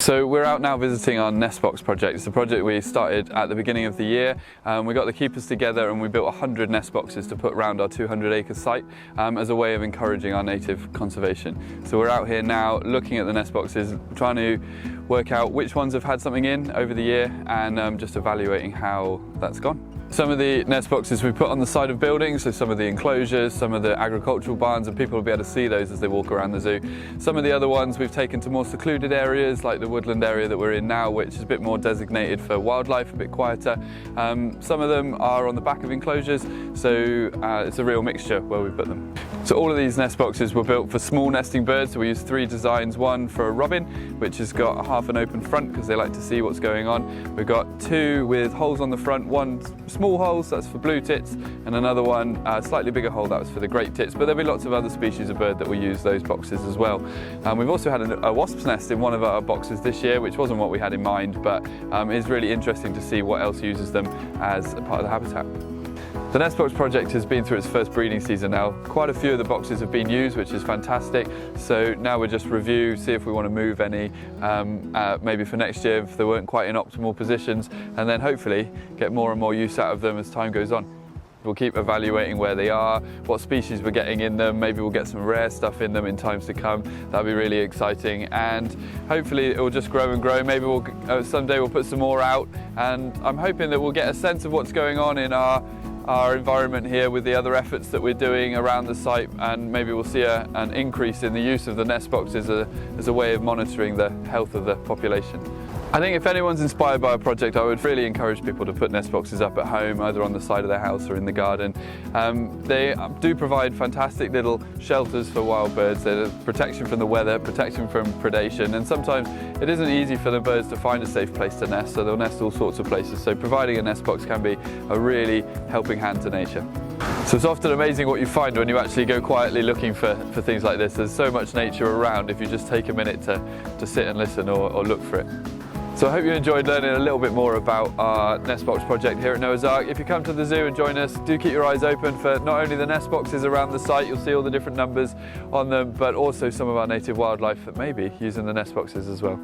So we're out now visiting our nest box project. It's a project we started at the beginning of the year. We got the keepers together and we built 100 nest boxes to put around our 200-acre site as a way of encouraging our native conservation. So we're out here now looking at the nest boxes, trying to work out which ones have had something in over the year and just evaluating how that's gone. Some of the nest boxes we put on the side of buildings, so some of the enclosures, some of the agricultural barns, and people will be able to see those as they walk around the zoo. Some of the other ones we've taken to more secluded areas, like the woodland area that we're in now, which is a bit more designated for wildlife, a bit quieter. Some of them are on the back of enclosures, so it's a real mixture where we put them. So all of these nest boxes were built for small nesting birds, so we used 3 designs. One for a robin, which has got half an open front because they like to see what's going on. We've got 2 with holes on the front, one small holes, that's for blue tits, and another one, slightly bigger hole, that was for the great tits, but there'll be lots of other species of bird that will use those boxes as well. We've also had a wasp's nest in one of our boxes this year, which wasn't what we had in mind, but it's really interesting to see what else uses them as a part of the habitat. The Nest Box project has been through its first breeding season now. Quite a few of the boxes have been used, which is fantastic. So now we'll just review, see if we want to move any, maybe for next year if they weren't quite in optimal positions, and then hopefully get more and more use out of them as time goes on. We'll keep evaluating where they are, what species we're getting in them, maybe we'll get some rare stuff in them in times to come. That'll be really exciting, and hopefully it will just grow and grow. Maybe someday we'll put some more out, and I'm hoping that we'll get a sense of what's going on in our environment here with the other efforts that we're doing around the site, and maybe we'll see an increase in the use of the nest boxes as a way of monitoring the health of the population. I think if anyone's inspired by a project, I would really encourage people to put nest boxes up at home, either on the side of their house or in the garden. They do provide fantastic little shelters for wild birds. There's protection from the weather, protection from predation, and sometimes it isn't easy for the birds to find a safe place to nest, so they'll nest all sorts of places. So providing a nest box can be a really helping hand to nature. So it's often amazing what you find when you actually go quietly looking for things like this. There's so much nature around if you just take a minute to sit and listen or look for it. So I hope you enjoyed learning a little bit more about our nest box project here at Noah's Ark. If you come to the zoo and join us, do keep your eyes open for not only the nest boxes around the site, you'll see all the different numbers on them, but also some of our native wildlife that may be using the nest boxes as well.